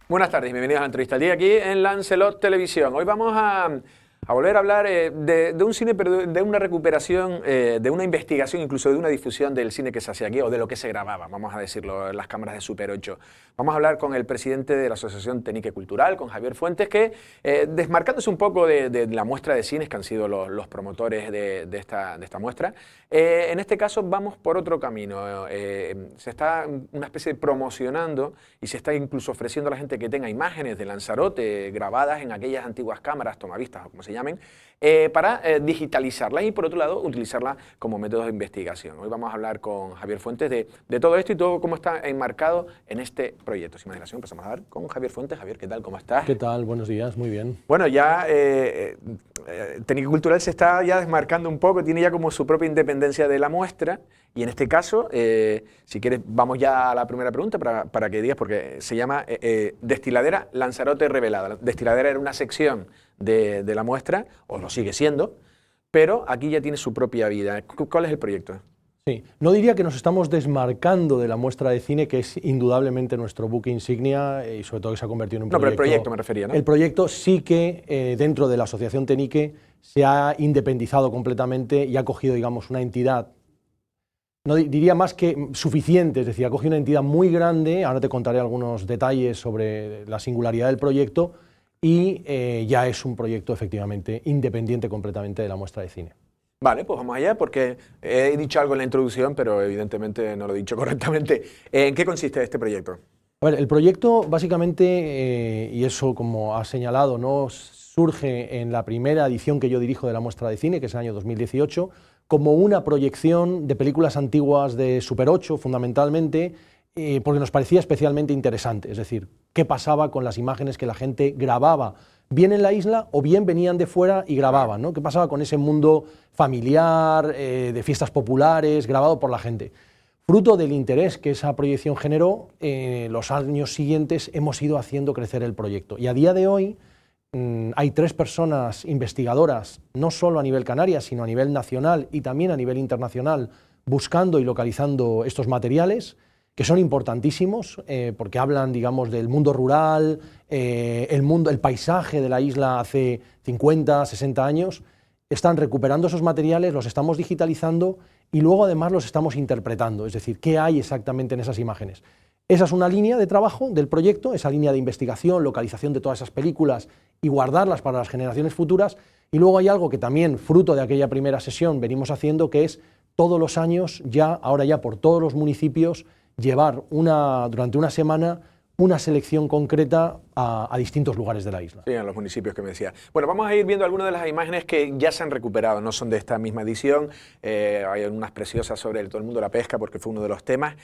Buenas tardes y bienvenidos a la entrevista al día aquí en Lancelot Televisión. Hoy vamos a volver a hablar de un cine, pero de una recuperación, de una investigación, incluso de una difusión del cine que se hacía aquí o de lo que se grababa, vamos a decirlo, en las cámaras de Super 8. Vamos a hablar con el presidente de la Asociación Tenique Cultural, con Javier Fuentes, que desmarcándose un poco de la muestra de cines que han sido los promotores de esta muestra, en este caso vamos por otro camino. Se está una especie de promocionando y se está incluso ofreciendo a la gente que tenga imágenes de Lanzarote grabadas en aquellas antiguas cámaras tomavistas o como se llamen, para digitalizarlas y por otro lado utilizarlas como métodos de investigación. Hoy vamos a hablar con Javier Fuentes de todo esto y todo cómo está enmarcado en este proyecto. Sin más dilación, pasamos a hablar con Javier Fuentes. Javier, ¿qué tal? ¿Cómo estás? ¿Qué tal? Buenos días, muy bien. Bueno, ya Técnica Cultural se está ya desmarcando un poco, tiene ya como su propia independencia de la muestra y en este caso, si quieres, vamos ya a la primera pregunta para que digas, porque se llama Destiladera Lanzarote Revelada. Destiladera era una sección de la muestra, o lo sigue siendo, pero aquí ya tiene su propia vida. ¿Cuál es el proyecto? Sí, no diría que nos estamos desmarcando de la muestra de cine, que es indudablemente nuestro buque insignia y sobre todo que se ha convertido en un proyecto. No, pero el proyecto me refería, ¿no? El proyecto sí que dentro de la Asociación Tenique se ha independizado completamente y ha cogido, digamos, una entidad, no diría más que suficiente, es decir, ha cogido una entidad muy grande, ahora te contaré algunos detalles sobre la singularidad del proyecto, y ya es un proyecto efectivamente independiente completamente de la muestra de cine. Vale, pues vamos allá, porque he dicho algo en la introducción, pero evidentemente no lo he dicho correctamente. ¿En qué consiste este proyecto? A ver, el proyecto básicamente, y eso como ha señalado, ¿no?, surge en la primera edición que yo dirijo de la muestra de cine, que es el año 2018, como una proyección de películas antiguas de Super 8, fundamentalmente, porque nos parecía especialmente interesante, es decir, qué pasaba con las imágenes que la gente grababa, bien en la isla o bien venían de fuera y grababan, ¿no? ¿Qué pasaba con ese mundo familiar, de fiestas populares, grabado por la gente? Fruto del interés que esa proyección generó, los años siguientes hemos ido haciendo crecer el proyecto. Y a día de hoy hay 3 personas investigadoras, no solo a nivel Canarias, sino a nivel nacional y también a nivel internacional, buscando y localizando estos materiales, que son importantísimos, porque hablan, digamos, del mundo rural, el paisaje de la isla hace 50, 60 años. Están recuperando esos materiales, los estamos digitalizando y luego además los estamos interpretando, es decir, qué hay exactamente en esas imágenes. Esa es una línea de trabajo del proyecto, esa línea de investigación, localización de todas esas películas y guardarlas para las generaciones futuras. Y luego hay algo que también, fruto de aquella primera sesión, venimos haciendo, que es todos los años, ahora ya por todos los municipios, llevar durante una semana una selección concreta a distintos lugares de la isla. Sí, en los municipios que me decía. Bueno, vamos a ir viendo algunas de las imágenes que ya se han recuperado, no son de esta misma edición. Hay unas preciosas sobre todo el mundo de la pesca, porque fue uno de los temas.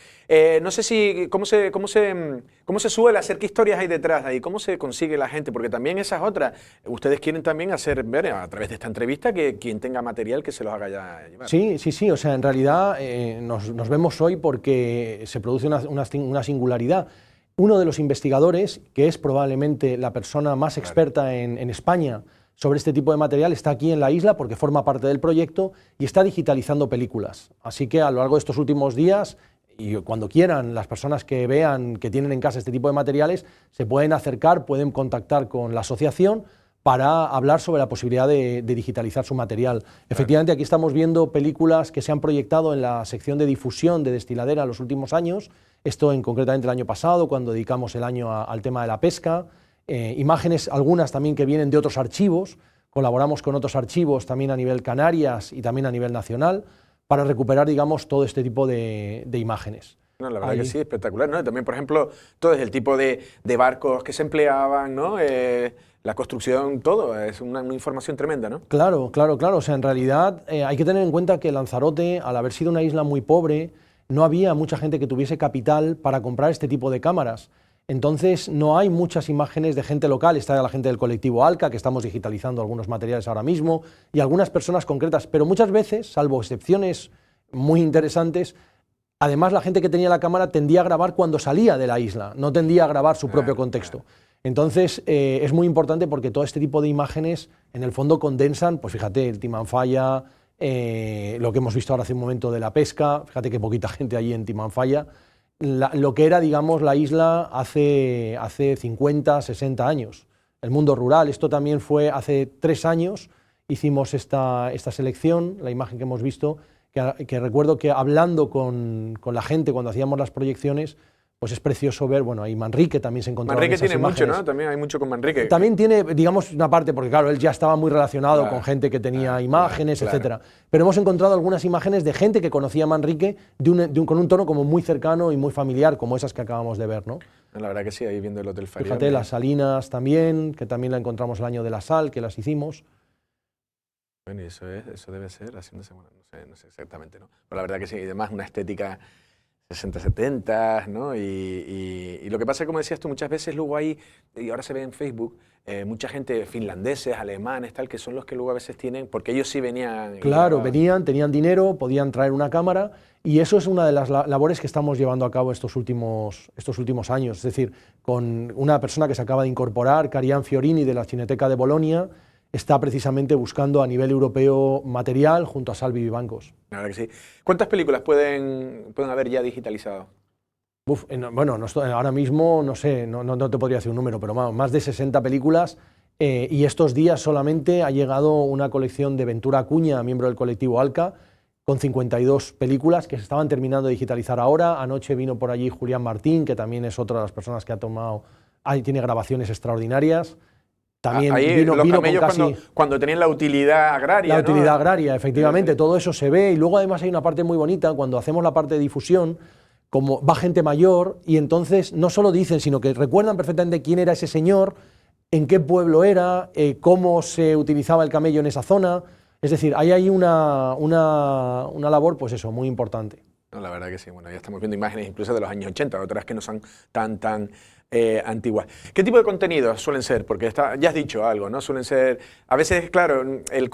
No sé si cómo se suele hacer, qué historias hay detrás de ahí, cómo se consigue la gente, porque también esas otras, ustedes quieren también hacer ver a través de esta entrevista que quien tenga material que se los haga ya llevar. Sí, o sea, en realidad nos vemos hoy porque se produce una singularidad. Uno de los investigadores, que es probablemente la persona más experta en España sobre este tipo de material, está aquí en la isla porque forma parte del proyecto y está digitalizando películas. Así que a lo largo de estos últimos días, y cuando quieran, las personas que vean que tienen en casa este tipo de materiales, se pueden acercar, pueden contactar con la asociación para hablar sobre la posibilidad de digitalizar su material. Efectivamente, aquí estamos viendo películas que se han proyectado en la sección de difusión de Destiladera en los últimos años, esto concretamente el año pasado, cuando dedicamos el año al tema de la pesca, imágenes algunas también que vienen de otros archivos, colaboramos con otros archivos también a nivel Canarias y también a nivel nacional, para recuperar, digamos, todo este tipo de imágenes. No, la verdad que sí, espectacular, ¿no? Y también, por ejemplo, todo el tipo de barcos que se empleaban, ¿no? La construcción, todo, es una información tremenda, ¿no? Claro, o sea, en realidad hay que tener en cuenta que Lanzarote, al haber sido una isla muy pobre, no había mucha gente que tuviese capital para comprar este tipo de cámaras. Entonces no hay muchas imágenes de gente local, está la gente del colectivo Alca, que estamos digitalizando algunos materiales ahora mismo, y algunas personas concretas, pero muchas veces, salvo excepciones muy interesantes, además la gente que tenía la cámara tendía a grabar cuando salía de la isla, no tendía a grabar su propio contexto. Entonces es muy importante porque todo este tipo de imágenes en el fondo condensan, pues fíjate, el Timanfaya, lo que hemos visto ahora hace un momento de la pesca, fíjate que poquita gente allí en Timanfaya, lo que era, digamos, la isla hace 50, 60 años. El mundo rural, esto también fue hace 3 años, hicimos esta selección, la imagen que hemos visto, que recuerdo que hablando con la gente cuando hacíamos las proyecciones, pues es precioso ver, bueno, ahí Manrique también se encontraba en esas tiene imágenes. mucho, ¿no? También hay mucho con Manrique. También tiene, digamos, una parte, porque claro, él ya estaba muy relacionado con gente que tenía imágenes, etcétera. Pero hemos encontrado algunas imágenes de gente que conocía a Manrique con un tono como muy cercano y muy familiar, como esas que acabamos de ver, ¿no? La verdad que sí, ahí viendo el Hotel Farión. Fíjate, las Salinas también, que también la encontramos el año de la sal, que las hicimos. Bueno, y eso debe ser haciéndose, bueno, no sé exactamente, ¿no? Pero la verdad que sí, y además una estética 60-70, ¿no? Y lo que pasa, como decías tú, muchas veces luego hay, y ahora se ve en Facebook, mucha gente, finlandeses, alemanes, tal, que son los que luego a veces tienen, porque ellos sí venían. Claro, venían, tenían dinero, podían traer una cámara, y eso es una de las labores que estamos llevando a cabo estos últimos años. Es decir, con una persona que se acaba de incorporar, Carian Fiorini, de la Cineteca de Bolonia, está precisamente buscando a nivel europeo material junto a Salvi Vivancos. La verdad que sí. ¿Cuántas películas pueden haber ya digitalizado? Bueno, ahora mismo no sé, no te podría decir un número, pero más de 60 películas, y estos días solamente ha llegado una colección de Ventura Acuña, miembro del colectivo ALCA, con 52 películas que se estaban terminando de digitalizar ahora. Anoche vino por allí Julián Martín, que también es otra de las personas que tiene grabaciones extraordinarias. También vino con casi cuando tenían la utilidad agraria. La utilidad ¿no? agraria, efectivamente, todo eso se ve. Y luego además hay una parte muy bonita, cuando hacemos la parte de difusión, como va gente mayor, y entonces no solo dicen, sino que recuerdan perfectamente quién era ese señor, en qué pueblo era, cómo se utilizaba el camello en esa zona. Es decir, hay ahí una labor, pues eso, muy importante. No, la verdad que sí. Bueno, ya estamos viendo imágenes incluso de los años 80, otras que no son tan antiguas. ¿Qué tipo de contenidos suelen ser? Porque ya has dicho algo, ¿no? Suelen ser, a veces, claro, el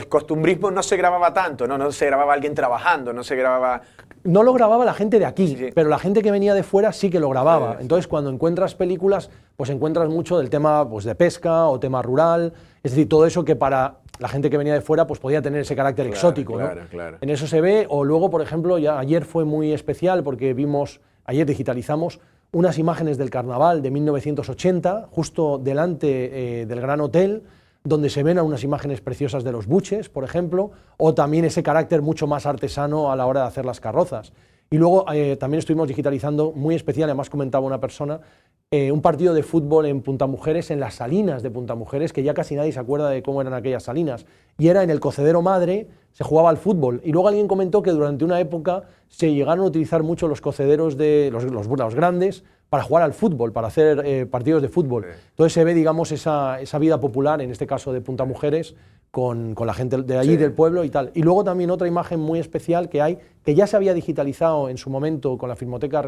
costumbrismo no se grababa tanto, ¿no? No se grababa alguien trabajando, no se grababa... No lo grababa la gente de aquí, sí. Pero la gente que venía de fuera sí que lo grababa. Entonces, cuando encuentras películas, pues encuentras mucho del tema, pues, de pesca o tema rural, es decir, todo eso que para la gente que venía de fuera pues podía tener ese carácter exótico, ¿no? Claro. En eso se ve. O luego, por ejemplo, ayer fue muy especial porque ayer digitalizamos unas imágenes del carnaval de 1980, justo delante del Gran Hotel, donde se ven unas imágenes preciosas de los buches, por ejemplo, o también ese carácter mucho más artesano a la hora de hacer las carrozas. Y luego también estuvimos digitalizando, muy especial, además comentaba una persona, un partido de fútbol en Punta Mujeres, en las Salinas de Punta Mujeres, que ya casi nadie se acuerda de cómo eran aquellas salinas. Y era en el Cocedero Madre, se jugaba al fútbol. Y luego alguien comentó que durante una época se llegaron a utilizar mucho los cocederos de los grandes para jugar al fútbol, para hacer partidos de fútbol. Sí. Entonces se ve, digamos, esa vida popular, en este caso de Punta Mujeres, con la gente de allí, sí, del pueblo y tal. Y luego también otra imagen muy especial que ya se había digitalizado en su momento con la Filmoteca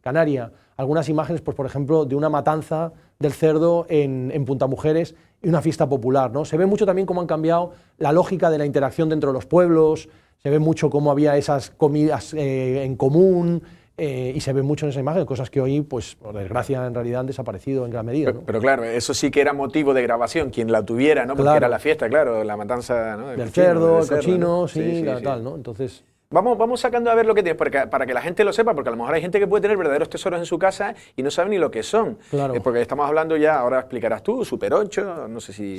Canaria, algunas imágenes, pues por ejemplo, de una matanza del cerdo en Punta Mujeres y una fiesta popular, ¿no? Se ve mucho también cómo han cambiado la lógica de la interacción dentro de los pueblos, se ve mucho cómo había esas comidas en común, y se ve mucho en esa imagen, cosas que hoy, pues por desgracia, en realidad han desaparecido en gran medida, ¿no? Pero claro, eso sí que era motivo de grabación, quien la tuviera, ¿no? Porque claro, era la fiesta, claro, la matanza, ¿no? del cerdo, el cochino, ¿no? sí, tal, ¿no? Entonces... Vamos sacando a ver lo que tienes, para que la gente lo sepa, porque a lo mejor hay gente que puede tener verdaderos tesoros en su casa y no sabe ni lo que son. Claro. Porque estamos hablando ya, ahora explicarás tú, Super 8, no sé si...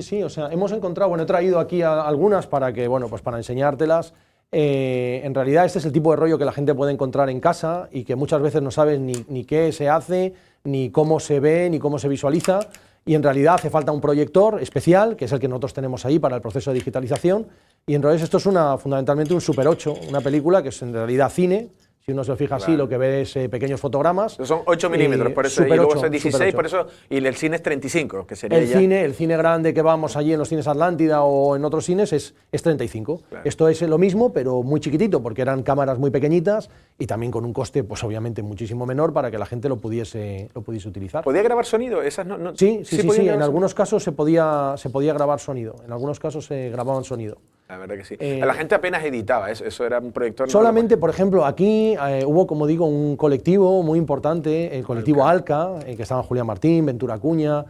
Sí, o sea, hemos encontrado, bueno, he traído aquí algunas para que, bueno, pues para enseñártelas. En realidad este es el tipo de rollo que la gente puede encontrar en casa y que muchas veces no sabes ni qué se hace, ni cómo se ve, ni cómo se visualiza, y en realidad hace falta un proyector especial, que es el que nosotros tenemos ahí para el proceso de digitalización, y en realidad esto es fundamentalmente un Super 8, una película que es en realidad cine. Si uno se fija así, lo que ve es pequeños fotogramas. Son 8 milímetros, por eso, y luego son 16, por eso, y el cine es 35, que sería el cine grande que vamos allí en los cines Atlántida o en otros cines es 35. Claro. Esto es lo mismo, pero muy chiquitito, porque eran cámaras muy pequeñitas y también con un coste, pues obviamente muchísimo menor para que la gente lo pudiese utilizar. ¿Podía grabar sonido? Esas Sí, en algunos casos se podía grabar sonido, en algunos casos se grababan sonido. La verdad que sí. La gente apenas editaba, eso era un proyector... Solamente, por ejemplo, aquí hubo, como digo, un colectivo muy importante, el colectivo ALCA, que estaban Julián Martín, Ventura Acuña,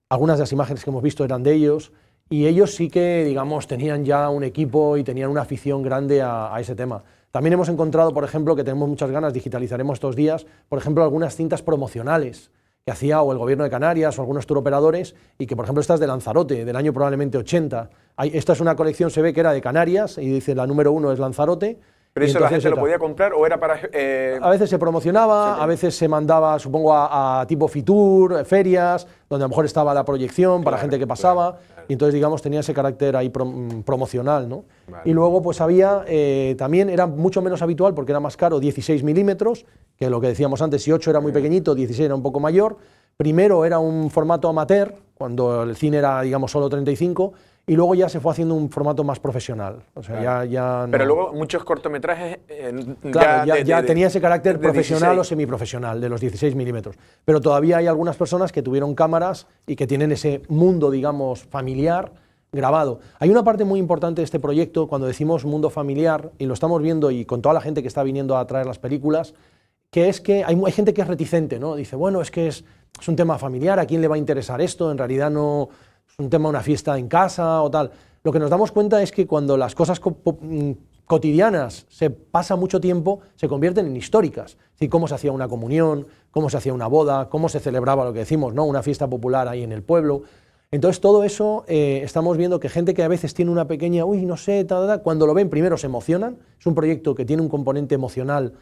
algunas de las imágenes que hemos visto eran de ellos, y ellos sí que, digamos, tenían ya un equipo y tenían una afición grande a ese tema. También hemos encontrado, por ejemplo, que tenemos muchas ganas, digitalizaremos estos días, por ejemplo, algunas cintas promocionales que hacía o el Gobierno de Canarias o algunos turoperadores, y que, por ejemplo, esta es de Lanzarote, del año probablemente 80. Esta es una colección, se ve que era de Canarias, y dice la número 1 es Lanzarote. ¿Pero eso la gente lo podía comprar o era para...? A veces se promocionaba, a veces se mandaba, supongo, a tipo Fitur, ferias, donde a lo mejor estaba la proyección para gente que pasaba, y entonces, digamos, tenía ese carácter ahí promocional, ¿no? Vale. Y luego, pues había, también era mucho menos habitual, porque era más caro, 16 milímetros, que lo que decíamos antes, si 8 era muy pequeñito, 16 era un poco mayor. Primero era un formato amateur, cuando el cine era, digamos, solo 35, y luego ya se fue haciendo un formato más profesional. O sea, claro. ya no... Pero luego muchos cortometrajes claro, ya tenía ese carácter profesional 16. o semiprofesional de los 16 milímetros. Pero todavía hay algunas personas que tuvieron cámaras y que tienen ese mundo, digamos, familiar grabado. Hay una parte muy importante de este proyecto, cuando decimos mundo familiar, y lo estamos viendo y con toda la gente que está viniendo a traer las películas, que es que hay gente que es reticente, ¿no? Dice, bueno, es que es un tema familiar, ¿a quién le va a interesar esto? En realidad no es un tema, una fiesta en casa o tal. Lo que nos damos cuenta es que cuando las cosas cotidianas se pasa mucho tiempo, se convierten en históricas. Es decir, cómo se hacía una comunión, cómo se hacía una boda, cómo se celebraba lo que decimos, ¿no? Una fiesta popular ahí en el pueblo. Entonces, todo eso estamos viendo que gente que a veces tiene una pequeña, uy, no sé, cuando lo ven primero se emocionan. Es un proyecto que tiene un componente emocional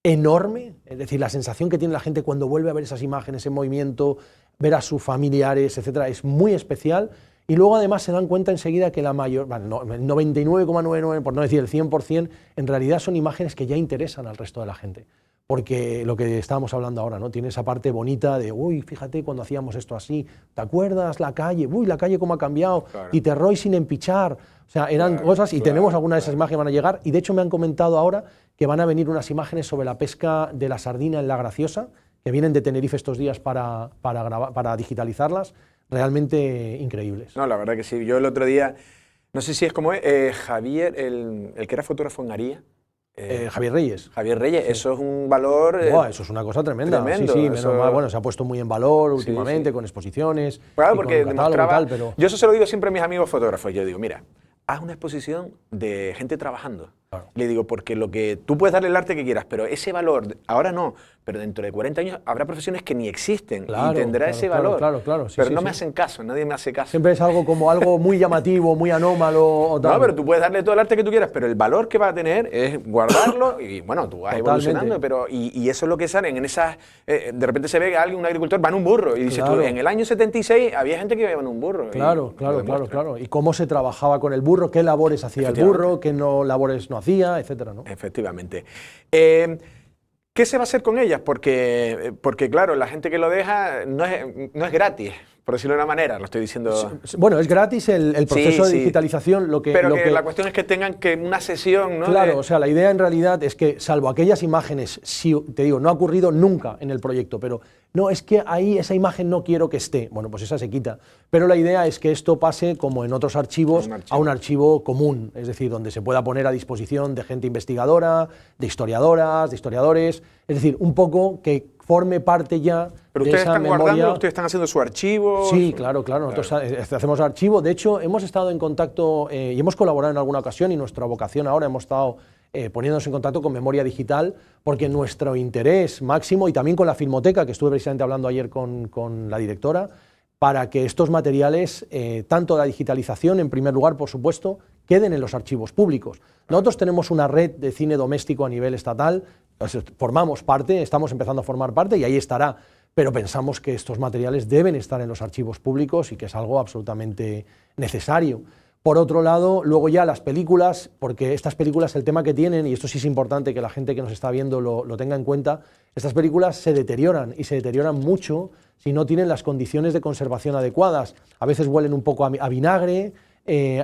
enorme, es decir, la sensación que tiene la gente cuando vuelve a ver esas imágenes en movimiento, ver a sus familiares, etcétera, es muy especial. Y luego además se dan cuenta enseguida que la mayor, bueno, el 99,99, por no decir el 100%, en realidad son imágenes que ya interesan al resto de la gente. Porque lo que estábamos hablando ahora, ¿no? Tiene esa parte bonita de, uy, fíjate cuando hacíamos esto así, ¿te acuerdas la calle? Uy, la calle cómo ha cambiado, claro. Y Terroy sin empichar. O sea, eran cosas, y tenemos algunas de esas imágenes que van a llegar, y de hecho me han comentado ahora que van a venir unas imágenes sobre la pesca de la sardina en La Graciosa, que vienen de Tenerife estos días para digitalizarlas, realmente increíbles. No, la verdad que sí. Yo el otro día, no sé si es como Javier, el que era fotógrafo en Aría. Javier Reyes. Javier Reyes, sí. Eso es un valor... eso es una cosa tremenda. Tremendo, sí, eso... menos mal, bueno, se ha puesto muy en valor últimamente, sí. Con exposiciones. Claro, porque con demostraba... tal, pero... Yo eso se lo digo siempre a mis amigos fotógrafos. Yo digo, mira, haz una exposición de gente trabajando. Claro. Le digo, porque lo que tú puedes darle el arte que quieras, pero ese valor, ahora no, pero dentro de 40 años habrá profesiones que ni existen, claro, y tendrá ese valor. Claro. Sí, pero sí, no me hacen caso, nadie me hace caso. Siempre es algo como algo muy llamativo, muy anómalo o tal. No, pero tú puedes darle todo el arte que tú quieras, pero el valor que va a tener es guardarlo y bueno, tú vas evolucionando, pero y eso es lo que salen en esas... de repente se ve que un agricultor va en un burro y dices tú, en el año 76 había gente que iba en un burro. Claro. Y cómo se trabajaba con el burro, qué labores hacía el burro, qué labores no hacía, etcétera, ¿no? Efectivamente. ¿Qué se va a hacer con ellas? Porque claro, la gente que lo deja no es gratis, por decirlo de una manera, lo estoy diciendo... Bueno, es gratis el proceso de digitalización. Pero la cuestión es que tengan una sesión, ¿no? Claro, o sea, la idea en realidad es que, salvo aquellas imágenes, sí, te digo, no ha ocurrido nunca en el proyecto, pero no, es que ahí esa imagen no quiero que esté. Bueno, pues esa se quita. Pero la idea es que esto pase, como en otros archivos, a un archivo común, es decir, donde se pueda poner a disposición de gente investigadora, de historiadoras, de historiadores, es decir, un poco que forme parte ya. Pero ustedes están guardando, ustedes están haciendo su archivo. Sí, claro. Nosotros hacemos archivo. De hecho, hemos estado en contacto y hemos colaborado en alguna ocasión, y nuestra vocación ahora hemos estado poniéndonos en contacto con Memoria Digital, porque nuestro interés máximo, y también con la Filmoteca, que estuve precisamente hablando ayer con la directora, para que estos materiales, tanto la digitalización, en primer lugar, por supuesto, queden en los archivos públicos. Nosotros tenemos una red de cine doméstico a nivel estatal, formamos parte, estamos empezando a formar parte, y ahí estará, pero pensamos que estos materiales deben estar en los archivos públicos y que es algo absolutamente necesario. Por otro lado, luego ya las películas, porque estas películas, el tema que tienen, y esto sí es importante que la gente que nos está viendo lo tenga en cuenta, estas películas se deterioran, y se deterioran mucho si no tienen las condiciones de conservación adecuadas. A veces huelen un poco a vinagre,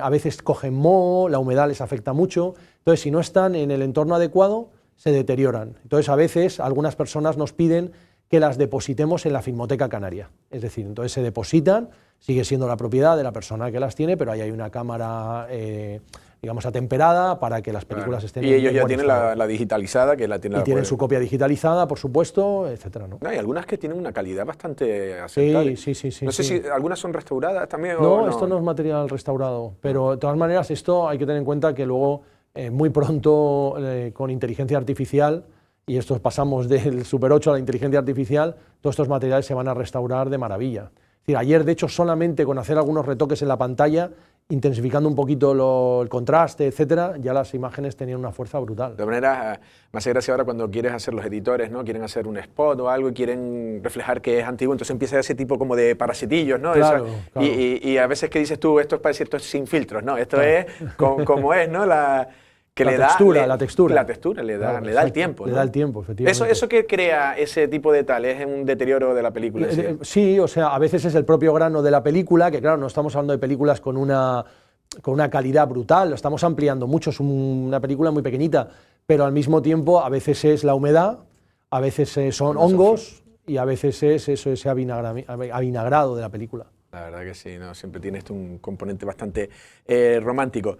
a veces cogen moho, la humedad les afecta mucho. Entonces, si no están en el entorno adecuado, se deterioran. Entonces, a veces algunas personas nos piden que las depositemos en la Filmoteca Canaria. Es decir, entonces se depositan, sigue siendo la propiedad de la persona que las tiene, pero ahí hay una cámara, digamos, atemperada para que las películas estén en Y ellos ya buen tienen la digitalizada, que la tienen... Y tienen su copia digitalizada, por supuesto, etcétera, ¿no? Hay algunas que tienen una calidad bastante aceptable. Sí. No sé si algunas son restauradas también no, o no. Esto no es material restaurado, pero de todas maneras esto hay que tener en cuenta que luego muy pronto con inteligencia artificial, y estos pasamos del Super 8 a la inteligencia artificial, todos estos materiales se van a restaurar de maravilla. Es decir, ayer, de hecho, solamente con hacer algunos retoques en la pantalla, intensificando un poquito el contraste, etcétera, ya las imágenes tenían una fuerza brutal. De todas maneras, me hace gracia ahora cuando quieres hacer los editores, ¿no? Quieren hacer un spot o algo y quieren reflejar que es antiguo, entonces empieza ese tipo como de parasitillos, ¿no? Claro, claro. Y a veces que dices tú, esto es para decir, esto es sin filtros, ¿no? Esto claro. es como es, ¿no? Que la le textura, da, la textura. La textura, le da el tiempo, ¿no? Le da el tiempo, efectivamente. ¿Eso que crea ese tipo de tal? ¿Es un deterioro de la película? Sí, o sea, a veces es el propio grano de la película, que claro, no estamos hablando de películas con una calidad brutal, lo estamos ampliando mucho, es una película muy pequeñita, pero al mismo tiempo a veces es la humedad, a veces son hongos y a veces es ese avinagrado de la película. La verdad que sí, ¿no? Siempre tiene esto un componente bastante romántico.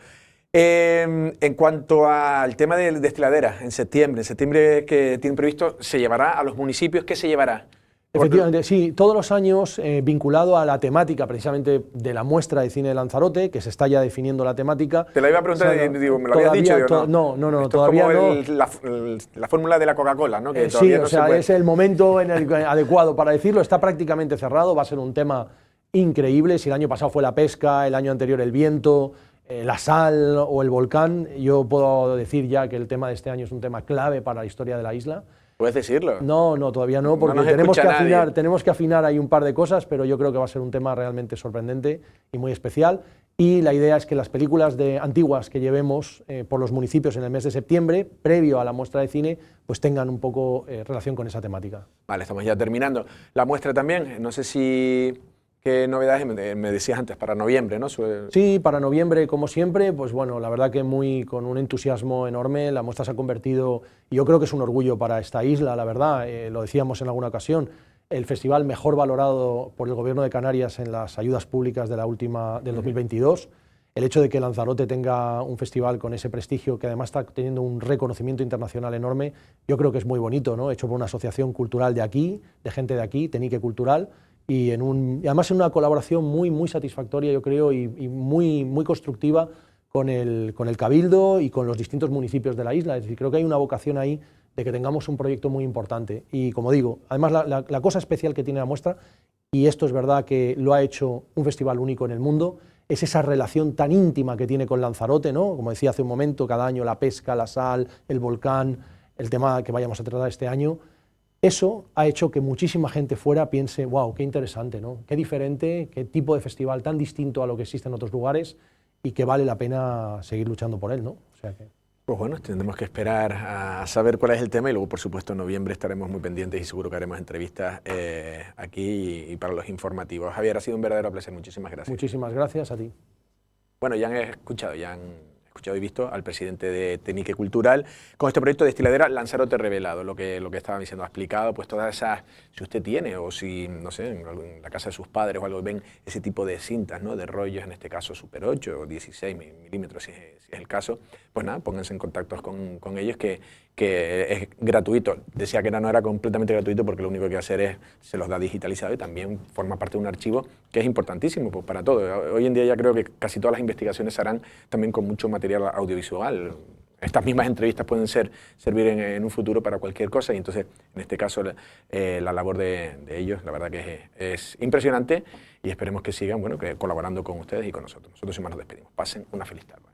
En cuanto al tema de destiladera, en septiembre que tienen previsto, ¿se llevará a los municipios? ¿Qué se llevará? Efectivamente, sí, todos los años vinculado a la temática precisamente de la muestra de cine de Lanzarote, que se está ya definiendo la temática. Te la iba a preguntar, digo, ¿me lo habías dicho? Digo, no, esto todavía es como la fórmula de la Coca-Cola, ¿no? Que sí, no o sea, puede... es el momento adecuado para decirlo, está prácticamente cerrado, va a ser un tema increíble. Si el año pasado fue la pesca, el año anterior el viento, la sal o el volcán, yo puedo decir ya que el tema de este año es un tema clave para la historia de la isla. ¿Puedes decirlo? No, todavía no, porque tenemos que afinar ahí un par de cosas, pero yo creo que va a ser un tema realmente sorprendente y muy especial. Y la idea es que las películas antiguas que llevemos por los municipios en el mes de septiembre, previo a la muestra de cine, pues tengan un poco relación con esa temática. Vale, estamos ya terminando. La muestra también, no sé si... ¿Qué novedades me decías antes para noviembre, no? Sí, para noviembre, como siempre, pues bueno, la verdad que con un entusiasmo enorme. La muestra se ha convertido, y yo creo que es un orgullo para esta isla, la verdad, lo decíamos en alguna ocasión, el festival mejor valorado por el Gobierno de Canarias en las ayudas públicas del 2022. El hecho de que Lanzarote tenga un festival con ese prestigio, que además está teniendo un reconocimiento internacional enorme, yo creo que es muy bonito, ¿no? Hecho por una asociación cultural de aquí, de gente de aquí, Tenique Cultural, y además en una colaboración muy satisfactoria, yo creo, y muy constructiva con el Cabildo y con los distintos municipios de la isla. Es decir, creo que hay una vocación ahí de que tengamos un proyecto muy importante. Y como digo, además la cosa especial que tiene la muestra, y esto es verdad que lo ha hecho un festival único en el mundo, es esa relación tan íntima que tiene con Lanzarote, ¿no? Como decía hace un momento, cada año la pesca, la sal, el volcán, el tema que vayamos a tratar este año. Eso ha hecho que muchísima gente fuera piense, wow, qué interesante, ¿no? Qué diferente, qué tipo de festival tan distinto a lo que existe en otros lugares y que vale la pena seguir luchando por él, ¿no? O sea que... Pues bueno, tendremos que esperar a saber cuál es el tema y luego, por supuesto, en noviembre estaremos muy pendientes y seguro que haremos entrevistas aquí y para los informativos. Javier, ha sido un verdadero placer. Muchísimas gracias. Muchísimas gracias a ti. Bueno, ya han escuchado y visto al presidente de Tenique Cultural con este proyecto de destiladera Lanzarote Revelado, lo que estaba diciendo, ha explicado pues todas esas, si usted tiene o si, no sé, en la casa de sus padres o algo, ven ese tipo de cintas, ¿no? De rollos, en este caso Super 8 o 16 milímetros si es el caso, pues nada, pónganse en contacto con ellos que es gratuito. Decía que no era completamente gratuito porque lo único que hay que hacer es, se los da digitalizado y también forma parte de un archivo que es importantísimo pues, para todo. Hoy en día ya creo que casi todas las investigaciones se harán también con mucho material audiovisual. Estas mismas entrevistas pueden servir en un futuro para cualquier cosa y entonces, en este caso, la labor de ellos, la verdad que es impresionante y esperemos que sigan colaborando con ustedes y con nosotros. Nosotros sin más nos despedimos. Pasen una feliz tarde.